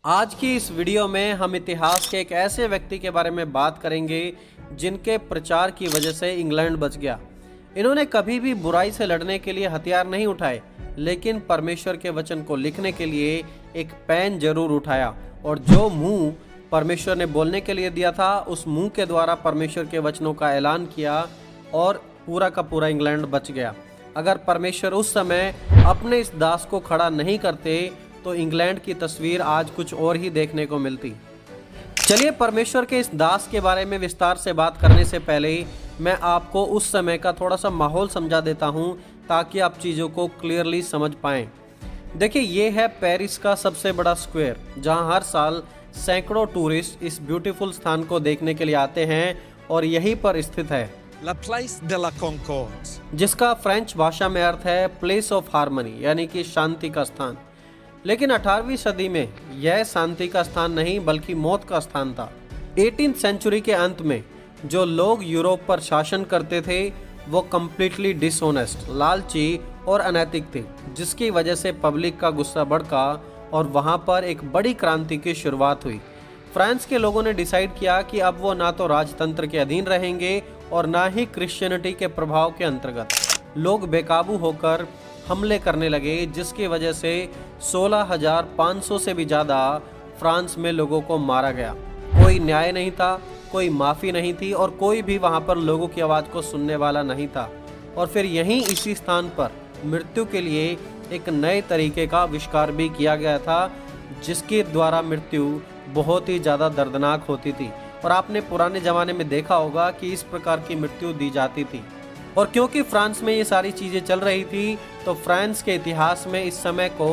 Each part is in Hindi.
आज की इस वीडियो में हम इतिहास के एक ऐसे व्यक्ति के बारे में बात करेंगे जिनके प्रचार की वजह से इंग्लैंड बच गया। इन्होंने कभी भी बुराई से लड़ने के लिए हथियार नहीं उठाए, लेकिन परमेश्वर के वचन को लिखने के लिए एक पेन जरूर उठाया और जो मुंह परमेश्वर ने बोलने के लिए दिया था, उस मुंह के द्वारा परमेश्वर के वचनों का ऐलान किया और पूरा का पूरा इंग्लैंड बच गया। अगर परमेश्वर उस समय अपने इस दास को खड़ा नहीं करते तो इंग्लैंड की तस्वीर आज कुछ और ही देखने को मिलती। चलिए परमेश्वर के इस दास के बारे में विस्तार से बात करने से पहले मैं आपको उस समय का थोड़ा सा माहौल समझा देता हूं ताकि आप चीज़ों को क्लियरली समझ पाएं। देखिए, ये है पेरिस का सबसे बड़ा स्क्वायर, जहां हर साल सैकड़ों टूरिस्ट इस ब्यूटीफुल स्थान को देखने के लिए आते हैं और यहीं पर स्थित है La Place de la Concorde, जिसका फ्रेंच भाषा में अर्थ है प्लेस ऑफ हार्मनी, यानी कि शांति का स्थान। लेकिन 18वीं सदी में यह शांति का स्थान नहीं बल्कि मौत का स्थान था। 18th सेंचुरी के अंत में जो लोग यूरोप पर शासन करते थे वो कम्प्लीटली डिसऑनेस्ट, लालची और अनैतिक थे, जिसकी वजह से पब्लिक का गुस्सा भड़का और वहाँ पर एक बड़ी क्रांति की शुरुआत हुई। फ्रांस के लोगों ने डिसाइड किया कि अब वो ना तो राजतंत्र के अधीन रहेंगे और ना ही क्रिश्चियनिटी के प्रभाव के अंतर्गत। लोग बेकाबू होकर हमले करने लगे, जिसकी वजह से 16,500 से भी ज़्यादा फ्रांस में लोगों को मारा गया। कोई न्याय नहीं था, कोई माफ़ी नहीं थी और कोई भी वहाँ पर लोगों की आवाज़ को सुनने वाला नहीं था। और फिर यहीं इसी स्थान पर मृत्यु के लिए एक नए तरीके का आविष्कार भी किया गया था, जिसके द्वारा मृत्यु बहुत ही ज़्यादा दर्दनाक होती थी। और आपने पुराने ज़माने में देखा होगा कि इस प्रकार की मृत्यु दी जाती थी। और क्योंकि फ्रांस में ये सारी चीज़ें चल रही थी तो फ्रांस के इतिहास में इस समय को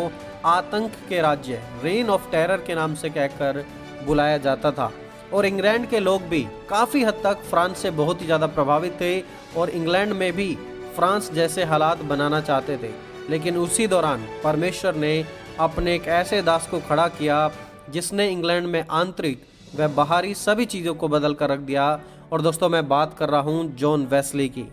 आतंक के राज्य, रेन ऑफ टेरर के नाम से कहकर बुलाया जाता था। और इंग्लैंड के लोग भी काफ़ी हद तक फ्रांस से बहुत ही ज़्यादा प्रभावित थे और इंग्लैंड में भी फ्रांस जैसे हालात बनाना चाहते थे। लेकिन उसी दौरान परमेश्वर ने अपने एक ऐसे दास को खड़ा किया जिसने इंग्लैंड में आंतरिक व बाहरी सभी चीज़ों को बदल कर रख दिया। और दोस्तों, मैं बात कर रहा हूँ जॉन वेस्ली की।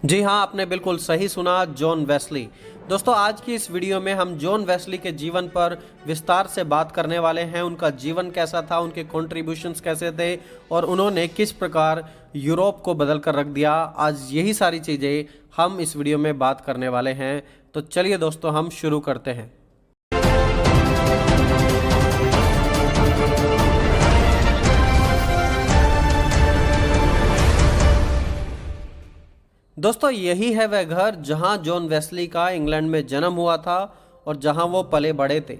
जी हाँ, आपने बिल्कुल सही सुना, जॉन वेस्ली। दोस्तों, आज की इस वीडियो में हम जॉन वेस्ली के जीवन पर विस्तार से बात करने वाले हैं। उनका जीवन कैसा था, उनके कॉन्ट्रीब्यूशंस कैसे थे और उन्होंने किस प्रकार यूरोप को बदल कर रख दिया। आज यही सारी चीज़ें हम इस वीडियो में बात करने वाले हैं। तो चलिए दोस्तों, हम शुरू करते हैं। दोस्तों, यही है वह घर जहां जॉन वेस्ली का इंग्लैंड में जन्म हुआ था और जहां वो पले बड़े थे।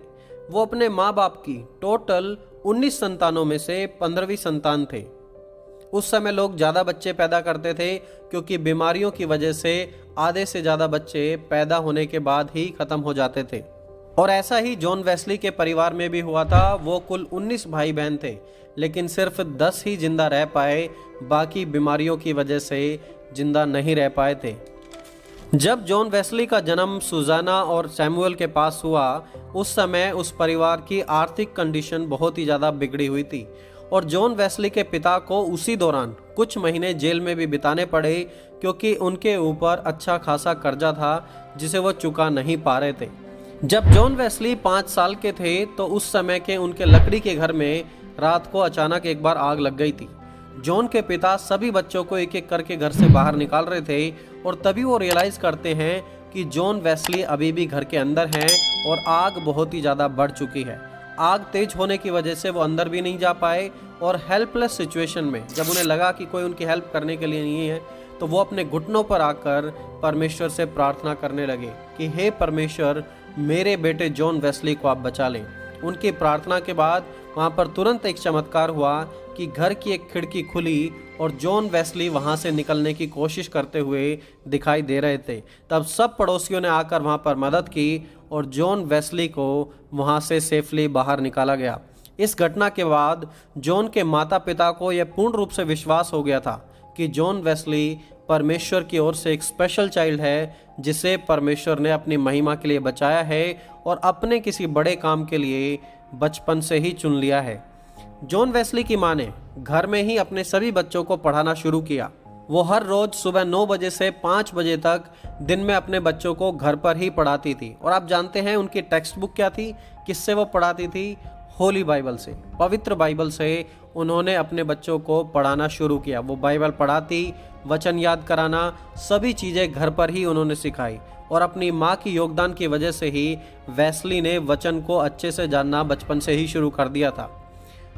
वो अपने माँ बाप की टोटल 19 संतानों में से 15वीं संतान थे। उस समय लोग ज़्यादा बच्चे पैदा करते थे क्योंकि बीमारियों की वजह से आधे से ज़्यादा बच्चे पैदा होने के बाद ही ख़त्म हो जाते थे। और ऐसा ही जॉन वेस्ली के परिवार में भी हुआ था। वो कुल 19 भाई बहन थे, लेकिन सिर्फ 10 ही जिंदा रह पाए, बाकी बीमारियों की वजह से जिंदा नहीं रह पाए थे। जब जॉन वेस्ली का जन्म सुजाना और सैमुअल के पास हुआ, उस समय उस परिवार की आर्थिक कंडीशन बहुत ही ज़्यादा बिगड़ी हुई थी और जॉन वेस्ली के पिता को उसी दौरान कुछ महीने जेल में भी बिताने पड़े क्योंकि उनके ऊपर अच्छा खासा कर्जा था जिसे वो चुका नहीं पा रहे थे। जब जॉन वेस्ली 5 साल के थे तो उस समय के उनके लकड़ी के घर में रात को अचानक एक बार आग लग गई थी। जॉन के पिता सभी बच्चों को एक एक करके घर से बाहर निकाल रहे थे और तभी वो रियलाइज़ करते हैं कि जॉन वेस्ली अभी भी घर के अंदर हैं और आग बहुत ही ज़्यादा बढ़ चुकी है। आग तेज होने की वजह से वो अंदर भी नहीं जा पाए और हेल्पलेस सिचुएशन में जब उन्हें लगा कि कोई उनकी हेल्प करने के लिए नहीं है तो वो अपने घुटनों पर आकर परमेश्वर से प्रार्थना करने लगे कि हे परमेश्वर, मेरे बेटे जॉन वेस्ली को आप बचा लें। उनकी प्रार्थना के बाद वहाँ पर तुरंत एक चमत्कार हुआ कि घर की एक खिड़की खुली और जॉन वेस्ली वहाँ से निकलने की कोशिश करते हुए दिखाई दे रहे थे। तब सब पड़ोसियों ने आकर वहाँ पर मदद की और जॉन वेस्ली को वहाँ से सेफली बाहर निकाला गया। इस घटना के बाद जॉन के माता पिता को यह पूर्ण रूप से विश्वास हो गया था कि जॉन वेस्ली परमेश्वर की ओर से एक स्पेशल चाइल्ड है जिसे परमेश्वर ने अपनी महिमा के लिए बचाया है और अपने किसी बड़े काम के लिए बचपन से ही चुन लिया है। जॉन वेस्ली की मां ने घर में ही अपने सभी बच्चों को पढ़ाना शुरू किया। वो हर रोज सुबह 9 बजे से 5 बजे तक दिन में अपने बच्चों को घर पर ही पढ़ाती थी। और आप जानते हैं उनकी टेक्स्ट बुक क्या थी, किससे वो पढ़ाती थी? होली बाइबल से, पवित्र बाइबल से उन्होंने अपने बच्चों को पढ़ाना शुरू किया। वो बाइबल पढ़ाती, वचन याद कराना, सभी चीज़ें घर पर ही उन्होंने सिखाई। और अपनी माँ की योगदान की वजह से ही वेस्ली ने वचन को अच्छे से जानना बचपन से ही शुरू कर दिया था।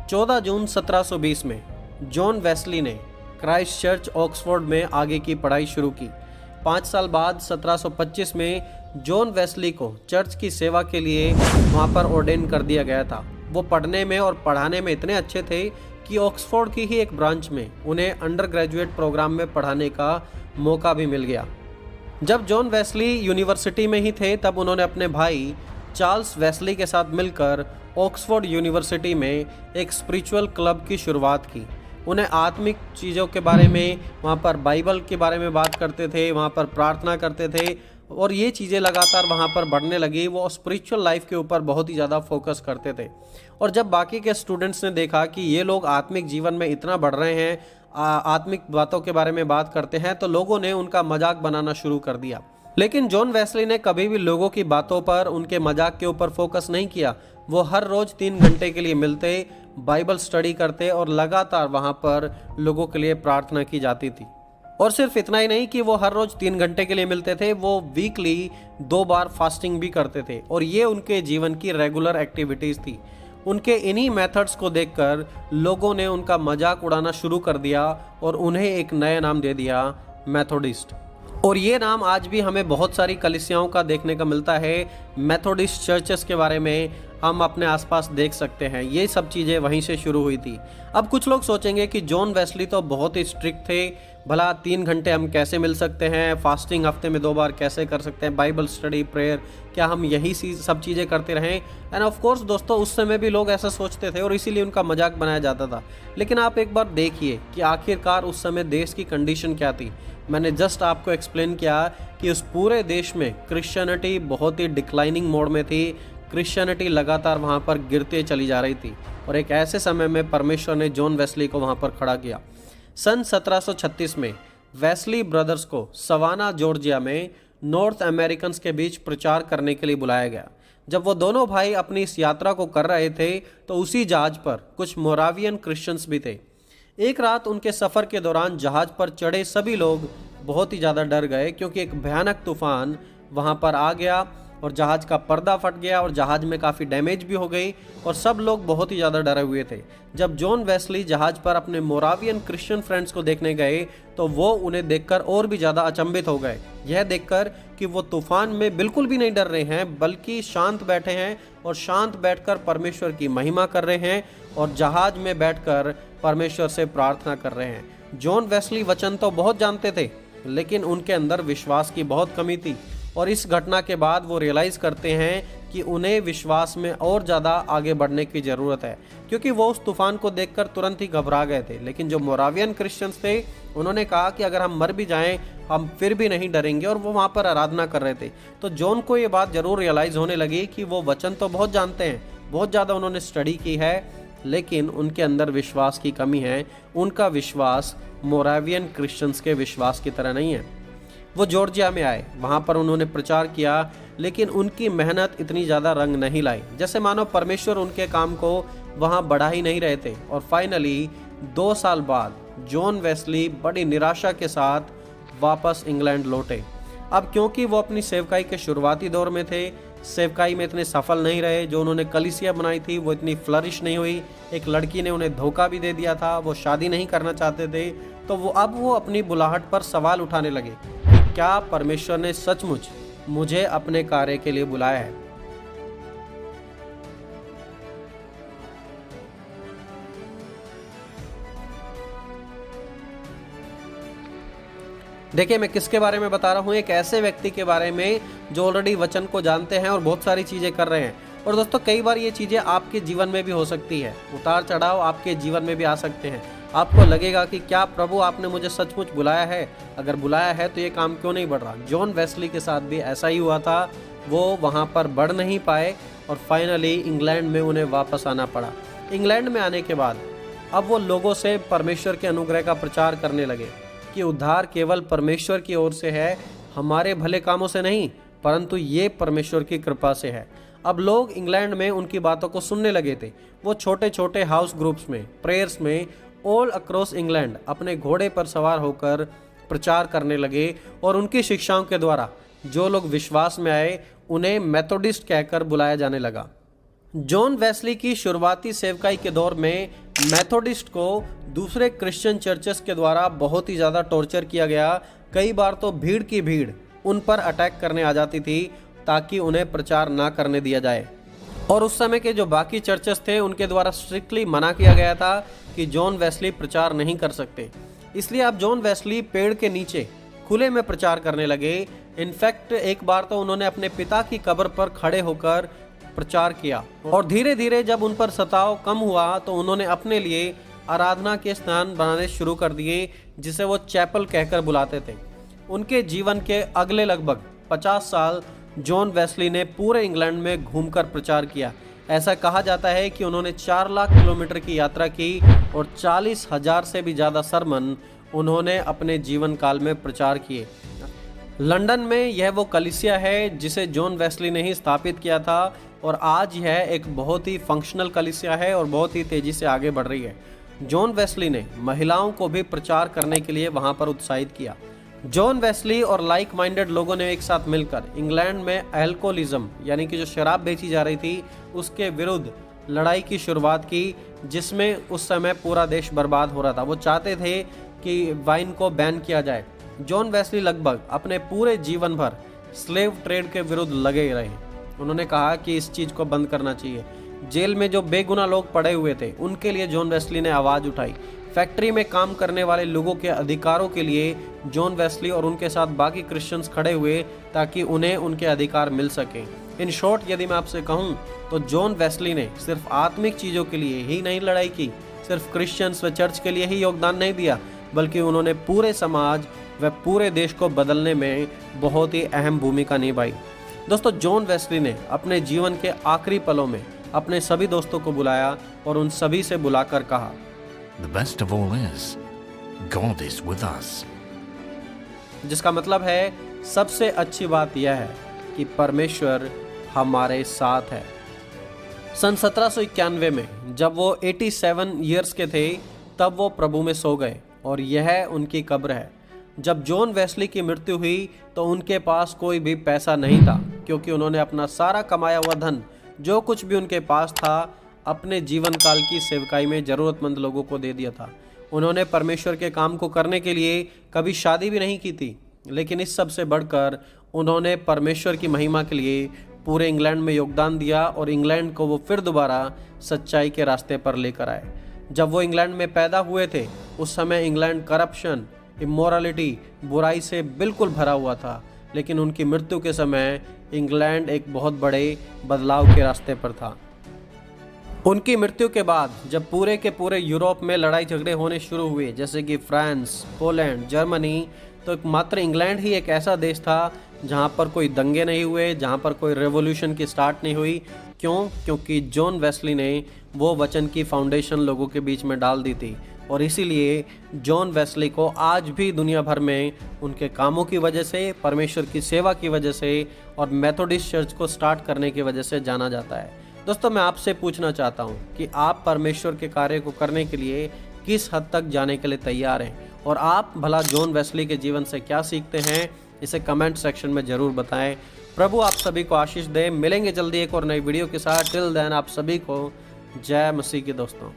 14 जून 1720 में जॉन वेस्ली ने क्राइस्ट चर्च ऑक्सफोर्ड में आगे की पढ़ाई शुरू की। 5 साल बाद 1725 में जॉन वेस्ली को चर्च की सेवा के लिए वहाँ पर ऑर्डेन कर दिया गया था। वो पढ़ने में और पढ़ाने में इतने अच्छे थे कि ऑक्सफोर्ड की ही एक ब्रांच में उन्हें अंडर ग्रेजुएट प्रोग्राम में पढ़ाने का मौका भी मिल गया। जब जॉन वेस्ली यूनिवर्सिटी में ही थे तब उन्होंने अपने भाई चार्ल्स वेस्ली के साथ मिलकर ऑक्सफोर्ड यूनिवर्सिटी में एक स्पिरिचुअल क्लब की शुरुआत की। उन्हें आत्मिक चीज़ों के बारे में, वहाँ पर बाइबल के बारे में बात करते थे, वहाँ पर प्रार्थना करते थे और ये चीज़ें लगातार वहाँ पर बढ़ने लगी। वो स्पिरिचुअल लाइफ के ऊपर बहुत ही ज़्यादा फोकस करते थे। और जब बाकी के स्टूडेंट्स ने देखा कि ये लोग आत्मिक जीवन में इतना बढ़ रहे हैं, आत्मिक बातों के बारे में बात करते हैं, तो लोगों ने उनका मजाक बनाना शुरू कर दिया। लेकिन जॉन वेस्ली ने कभी भी लोगों की बातों पर, उनके मजाक के ऊपर फोकस नहीं किया। वो हर रोज़ 3 घंटे के लिए मिलते, बाइबल स्टडी करते और लगातार वहाँ पर लोगों के लिए प्रार्थना की जाती थी। और सिर्फ इतना ही नहीं कि वो हर रोज़ 3 घंटे के लिए मिलते थे, वो वीकली 2 बार फास्टिंग भी करते थे और ये उनके जीवन की रेगुलर एक्टिविटीज़ थी। उनके इन्हीं मेथड्स को देखकर लोगों ने उनका मजाक उड़ाना शुरू कर दिया और उन्हें एक नया नाम दे दिया, मेथोडिस्ट। और ये नाम आज भी हमें बहुत सारी कलीसियाओं का देखने का मिलता है। मेथोडिस्ट चर्चेस के बारे में हम अपने आसपास देख सकते हैं। ये सब चीज़ें वहीं से शुरू हुई थी। अब कुछ लोग सोचेंगे कि जॉन वेस्ली तो बहुत ही स्ट्रिक्ट थे, भला 3 घंटे हम कैसे मिल सकते हैं, फास्टिंग हफ्ते में 2 बार कैसे कर सकते हैं, बाइबल स्टडी, प्रेयर, क्या हम यही सब चीज़ें करते रहें। एंड ऑफ कोर्स दोस्तों, उस समय भी लोग ऐसा सोचते थे और इसीलिए उनका मजाक बनाया जाता था। लेकिन आप एक बार देखिए कि आखिरकार उस समय देश की कंडीशन क्या थी। मैंने जस्ट आपको एक्सप्लेन किया कि उस पूरे देश में क्रिश्चियनिटी बहुत ही डिक्लाइनिंग मोड में थी। क्रिश्चियनिटी लगातार वहाँ पर गिरते चली जा रही थी और एक ऐसे समय में परमेश्वर ने जॉन वेस्ली को वहाँ पर खड़ा किया। सन 1736 में वेस्ली ब्रदर्स को सवाना जॉर्जिया में नॉर्थ अमेरिकन्स के बीच प्रचार करने के लिए बुलाया गया। जब वो दोनों भाई अपनी इस यात्रा को कर रहे थे तो उसी जहाज पर कुछ मोरावियन क्रिश्चियंस भी थे। एक रात उनके सफ़र के दौरान जहाज पर चढ़े सभी लोग बहुत ही ज़्यादा डर गए, क्योंकि एक भयानक तूफान वहाँ पर आ गया और जहाज़ का पर्दा फट गया और जहाज़ में काफ़ी डैमेज भी हो गई और सब लोग बहुत ही ज़्यादा डरे हुए थे। जब जॉन वेस्ली जहाज़ पर अपने मोरावियन क्रिश्चियन फ्रेंड्स को देखने गए तो वो उन्हें देखकर और भी ज़्यादा अचंभित हो गए, यह देखकर कि वो तूफान में बिल्कुल भी नहीं डर रहे हैं, बल्कि शांत बैठे हैं और शांत बैठकर परमेश्वर की महिमा कर रहे हैं और जहाज़ में बैठकर परमेश्वर से प्रार्थना कर रहे हैं। जॉन वेस्ली वचन तो बहुत जानते थे, लेकिन उनके अंदर विश्वास की बहुत कमी थी और इस घटना के बाद वो रियलाइज़ करते हैं कि उन्हें विश्वास में और ज़्यादा आगे बढ़ने की ज़रूरत है, क्योंकि वो उस तूफान को देखकर तुरंत ही घबरा गए थे। लेकिन जो मोरावियन क्रिश्चियंस थे उन्होंने कहा कि अगर हम मर भी जाएं हम फिर भी नहीं डरेंगे, और वो वहाँ पर आराधना कर रहे थे। तो जॉन को ये बात ज़रूर रियलाइज़ होने लगी कि वो वचन तो बहुत जानते हैं, बहुत ज़्यादा उन्होंने स्टडी की है, लेकिन उनके अंदर विश्वास की कमी है। उनका विश्वास मोरावियन क्रिश्चियंस के विश्वास की तरह नहीं है। वो जॉर्जिया में आए, वहाँ पर उन्होंने प्रचार किया, लेकिन उनकी मेहनत इतनी ज़्यादा रंग नहीं लाई, जैसे मानो परमेश्वर उनके काम को वहाँ बढ़ा ही नहीं रहे थे। और फाइनली 2 साल बाद जॉन वेस्ली बड़ी निराशा के साथ वापस इंग्लैंड लौटे। अब क्योंकि वो अपनी सेवकाई के शुरुआती दौर में थे, सेवकाई में इतने सफल नहीं रहे, जो उन्होंने कलीसिया बनाई थी वो इतनी फ्लरिश नहीं हुई, एक लड़की ने उन्हें धोखा भी दे दिया था, वो शादी नहीं करना चाहते थे। तो वो अपनी बुलाहट पर सवाल उठाने लगे, क्या परमेश्वर ने सचमुच मुझे अपने कार्य के लिए बुलाया है। देखिए मैं किसके बारे में बता रहा हूँ, एक ऐसे व्यक्ति के बारे में जो ऑलरेडी वचन को जानते हैं और बहुत सारी चीज़ें कर रहे हैं। और दोस्तों कई बार ये चीज़ें आपके जीवन में भी हो सकती है, उतार चढ़ाव आपके जीवन में भी आ सकते हैं। आपको लगेगा कि क्या प्रभु आपने मुझे सचमुच बुलाया है, अगर बुलाया है तो ये काम क्यों नहीं बढ़ रहा। जॉन वेस्ली के साथ भी ऐसा ही हुआ था, वो वहाँ पर बढ़ नहीं पाए और फाइनली इंग्लैंड में उन्हें वापस आना पड़ा। इंग्लैंड में आने के बाद अब वो लोगों से परमेश्वर के अनुग्रह का प्रचार करने लगे कि उद्धार केवल परमेश्वर की ओर से है, हमारे भले कामों से नहीं, परंतु ये परमेश्वर की कृपा से है। अब लोग इंग्लैंड में उनकी बातों को सुनने लगे थे। वो छोटे छोटे हाउस ग्रुप्स में, प्रेयर्स में ऑल अक्रॉस इंग्लैंड अपने घोड़े पर सवार होकर प्रचार करने लगे और उनकी शिक्षाओं के द्वारा जो लोग विश्वास में आए उन्हें मेथोडिस्ट कहकर बुलाया जाने लगा। जॉन वेस्ली की शुरुआती सेवकाई के दौर में मेथोडिस्ट को दूसरे क्रिश्चियन चर्चेस के द्वारा बहुत ही ज़्यादा टॉर्चर किया गया। कई बार तो भीड़ की भीड़ उन पर अटैक करने आ जाती थी ताकि उन्हें प्रचार ना करने दिया जाए। और उस समय के जो बाकी चर्चेस थे उनके द्वारा स्ट्रिक्टली मना किया गया था कि जॉन वेस्ली प्रचार नहीं कर सकते। इसलिए अब जॉन वेस्ली पेड़ के नीचे खुले में प्रचार करने लगे। इनफैक्ट एक बार तो उन्होंने अपने पिता की कब्र पर खड़े होकर प्रचार किया और धीरे धीरे जब उन पर सताव कम हुआ तो उन्होंने अपने लिए आराधना के स्थान बनाने शुरू कर दिए जिसे वो चैपल कहकर बुलाते थे। उनके जीवन के अगले लगभग 50 साल जॉन वेस्ली ने पूरे इंग्लैंड में घूमकर प्रचार किया। ऐसा कहा जाता है कि उन्होंने 4 लाख किलोमीटर की यात्रा की और 40,000 से भी ज़्यादा सरमन उन्होंने अपने जीवन काल में प्रचार किए। लंदन में यह वो कलीसिया है जिसे जॉन वेस्ली ने ही स्थापित किया था और आज यह एक बहुत ही फंक्शनल कलीसिया है और बहुत ही तेज़ी से आगे बढ़ रही है। जॉन वेस्ली ने महिलाओं को भी प्रचार करने के लिए वहां पर उत्साहित किया। जॉन वेस्ली और लाइक माइंडेड लोगों ने एक साथ मिलकर इंग्लैंड में अल्कोहलिज्म यानी कि जो शराब बेची जा रही थी उसके विरुद्ध लड़ाई की शुरुआत की, जिसमें उस समय पूरा देश बर्बाद हो रहा था। वो चाहते थे कि वाइन को बैन किया जाए। जॉन वेस्ली लगभग अपने पूरे जीवन भर स्लेव ट्रेड के विरुद्ध लगे रहे। उन्होंने कहा कि इस चीज़ को बंद करना चाहिए। जेल में जो बेगुनाह लोग पड़े हुए थे उनके लिए जॉन वेस्ली ने आवाज़ उठाई। फैक्ट्री में काम करने वाले लोगों के अधिकारों के लिए जॉन वेस्ली और उनके साथ बाकी क्रिश्चियंस खड़े हुए ताकि उन्हें उनके अधिकार मिल सके। इन शॉर्ट यदि मैं आपसे कहूँ तो जॉन वेस्ली ने सिर्फ आत्मिक चीज़ों के लिए ही नहीं लड़ाई की, सिर्फ क्रिश्चियंस व चर्च के लिए ही योगदान नहीं दिया, बल्कि उन्होंने पूरे समाज व पूरे देश को बदलने में बहुत ही अहम भूमिका निभाई। दोस्तों, जॉन वेस्ली ने अपने जीवन के आखिरी पलों में अपने सभी दोस्तों को बुलाया और उन सभी से बुलाकर कहा, The best of all is, God is with us. जिसका मतलब है सबसे अच्छी बात यह है कि परमेश्वर हमारे साथ है। सन 1791 में जब वो 87 ईयर्स के थे तब वो प्रभु में सो गए और यह उनकी कब्र है। जब जॉन वेस्ली की मृत्यु हुई तो उनके पास कोई भी पैसा नहीं था क्योंकि उन्होंने अपना सारा कमाया हुआ धन, जो कुछ भी उनके पास था, अपने जीवन काल की सेवकाई में ज़रूरतमंद लोगों को दे दिया था। उन्होंने परमेश्वर के काम को करने के लिए कभी शादी भी नहीं की थी, लेकिन इस सब से बढ़कर उन्होंने परमेश्वर की महिमा के लिए पूरे इंग्लैंड में योगदान दिया और इंग्लैंड को वो फिर दोबारा सच्चाई के रास्ते पर लेकर आए। जब वो इंग्लैंड में पैदा हुए थे उस समय इंग्लैंड करप्शन, इमोरलिटी, बुराई से बिल्कुल भरा हुआ था, लेकिन उनकी मृत्यु के समय इंग्लैंड एक बहुत बड़े बदलाव के रास्ते पर था। उनकी मृत्यु के बाद जब पूरे के पूरे यूरोप में लड़ाई झगड़े होने शुरू हुए, जैसे कि फ्रांस, पोलैंड, जर्मनी, तो मात्र इंग्लैंड ही एक ऐसा देश था जहां पर कोई दंगे नहीं हुए, जहां पर कोई रेवोल्यूशन की स्टार्ट नहीं हुई। क्यों? क्योंकि जॉन वेस्ली ने वो वचन की फाउंडेशन लोगों के बीच में डाल दी थी और इसीलिए जॉन वेस्ली को आज भी दुनिया भर में उनके कामों की वजह से, परमेश्वर की सेवा की वजह से और मेथोडिस्ट चर्च को स्टार्ट करने की वजह से जाना जाता है। दोस्तों, मैं आपसे पूछना चाहता हूँ कि आप परमेश्वर के कार्य को करने के लिए किस हद तक जाने के लिए तैयार हैं और आप भला जॉन वेस्ली के जीवन से क्या सीखते हैं, इसे कमेंट सेक्शन में ज़रूर बताएं। प्रभु आप सभी को आशीष दे। मिलेंगे जल्दी एक और नई वीडियो के साथ। टिल देन आप सभी को जय मसीह की दोस्तों।